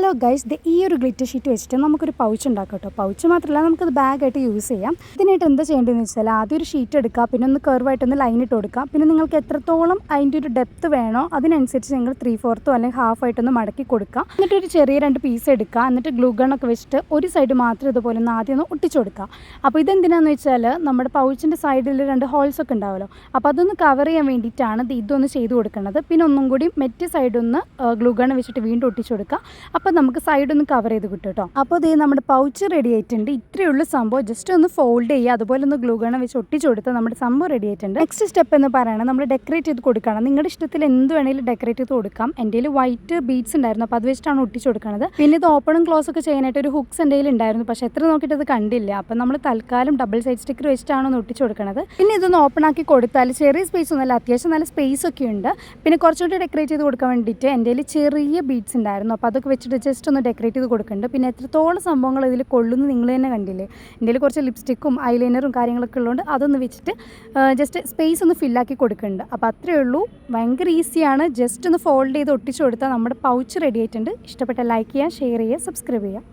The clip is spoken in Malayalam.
ഹലോ ഗൈസ്, ഈ ഒരു ഗ്ലിറ്റർ ഷീറ്റ് വെച്ചിട്ട് നമുക്കൊരു പൗച്ച് ഉണ്ടാക്കാം കേട്ടോ. പൗച്ച് മാത്രമല്ല, നമുക്കത് ബാഗായിട്ട് യൂസ് ചെയ്യാം. ഇതിനായിട്ട് എന്താ ചെയ്യേണ്ടതെന്ന് വെച്ചാൽ ആദ്യം ഒരു ഷീറ്റ് എടുക്കുക, പിന്നെ ഒന്ന് കർവായിട്ടൊന്ന് ലൈൻ ഇട്ട് കൊടുക്കുക. പിന്നെ നിങ്ങൾക്ക് എത്രത്തോളം അതിൻ്റെ ഒരു ഡെപ്ത്ത് വേണോ അതിനനുസരിച്ച് നിങ്ങൾ 3/4 അല്ലെങ്കിൽ ഹാഫായിട്ടൊന്ന് മടക്കി കൊടുക്കുക. എന്നിട്ട് ഒരു ചെറിയ 2 പീസ് എടുക്കുക. എന്നിട്ട് ഗ്ലൂ ഗണ്ണൊക്കെ വെച്ചിട്ട് ഒരു സൈഡ് മാത്രം ഇതുപോലെ ഒന്ന് ആദ്യം ഒന്ന് ഒട്ടിച്ചു കൊടുക്കുക. അപ്പോൾ ഇതെന്തിനാന്ന് വെച്ചാൽ നമ്മുടെ പൗച്ചിൻ്റെ സൈഡിൽ 2 ഹോൾസ് ഒക്കെ ഉണ്ടാവുമല്ലോ, അപ്പോൾ അതൊന്ന് കവർ ചെയ്യാൻ വേണ്ടിയിട്ടാണ് ഇതൊന്ന് ചെയ്ത് കൊടുക്കുന്നത്. പിന്നെ ഒന്നും കൂടി മെറ്റ് സൈഡൊന്ന് ഗ്ലൂ ഗണ്ണ് വെച്ചിട്ട് വീണ്ടും ഒട്ടിച്ചു കൊടുക്കുക. അപ്പോൾ നമുക്ക് സൈഡൊന്ന് കവർ ചെയ്ത് കിട്ടും കേട്ടോ. അപ്പോൾ ഇത് നമ്മുടെ പൗച്ച് റെഡി ആയിട്ടുണ്ട്. ഇത്രയുള്ള സംഭവം ജസ്റ്റ് ഒന്ന് ഫോൾഡ് ചെയ്യുക, അതുപോലെ ഒന്ന് ഗ്ലൂ ഗണ്ണ് വെച്ച് ഒട്ടിച്ചു കൊടുത്താൽ നമ്മുടെ സംഭവം റെഡി ആയിട്ടുണ്ട്. നെക്സ്റ്റ് സ്റ്റെപ്പ് എന്ന് പറയുന്നത് നമ്മൾ ഡെക്കറേറ്റ് ചെയ്ത് കൊടുക്കണം. നിങ്ങളുടെ ഇഷ്ടത്തിൽ എന്ത് വേണമെങ്കിലും ഡെക്കറേറ്റ് ചെയ്ത് കൊടുക്കാം. എൻ്റെ കയ്യിൽ വൈറ്റ് ബീഡ്സ് ഉണ്ടായിരുന്നു, അപ്പോൾ അത് വെച്ചിട്ടാണ് ഒട്ടിച്ചു കൊടുക്കുന്നത്. പിന്നെ ഇത് ഓപ്പണും ക്ലോസ് ഒക്കെ ചെയ്യാനായിട്ട് ഒരു ഹുക്സ് എൻ്റെ കയ്യിൽ ഉണ്ടായിരുന്നു, പക്ഷേ എത്ര നോക്കിയിട്ട് അത് കണ്ടില്ല. അപ്പോൾ നമ്മൾ തൽക്കാലം ഡബിൾ സൈഡ് സ്റ്റിക്കർ വെച്ചിട്ടാണ് ഒന്ന് ഒട്ടിച്ചു കൊടുക്കുന്നത്. പിന്നെ ഇതൊന്ന് ഓപ്പൺ ആക്കി കൊടുത്താൽ ചെറിയ സ്പേസ് ഒന്നുമല്ല, അത്യാവശ്യം നല്ല സ്പേസ് ഒക്കെ ഉണ്ട്. പിന്നെ കുറച്ചുകൂടി ഡെക്കറേറ്റ് ചെയ്ത് കൊടുക്കാൻ വേണ്ടിയിട്ട് എൻ്റെ കയ്യിൽ ചെറിയ ബീഡ്സ് ഉണ്ടായിരുന്നു, അപ്പോൾ അതൊക്കെ വെച്ചിട്ട് ജസ്റ്റ് ഒന്ന് ഡെക്കറേറ്റ് ചെയ്ത് കൊടുക്കുന്നുണ്ട്. പിന്നെ എത്രത്തോളം സംഭവങ്ങൾ ഇതിൽ കൊള്ളുന്നു നിങ്ങൾ തന്നെ കണ്ടില്ലേ. എൻ്റെ കയ്യിൽ കുറച്ച് ലിപ്സ്റ്റിക്കും ഐലൈനറും കാര്യങ്ങളൊക്കെ ഉള്ളതുകൊണ്ട് അതൊന്ന് വെച്ചിട്ട് ജസ്റ്റ് സ്പേസ് ഒന്ന് ഫില്ലാക്കി കൊടുക്കുന്നുണ്ട്. അപ്പോൾ അത്രയേ ഉള്ളൂ, ഭയങ്കര ഈസിയാണ്. ജസ്റ്റ് ഒന്ന് ഫോൾഡ് ചെയ്ത് ഒട്ടിച്ചു കൊടുത്താൽ നമ്മുടെ പൗച്ച് റെഡി ആയിട്ടുണ്ട്. ഇഷ്ടപ്പെട്ട ലൈക്ക് ചെയ്യുക, ഷെയർ ചെയ്യുക, സബ്സ്ക്രൈബ് ചെയ്യുക.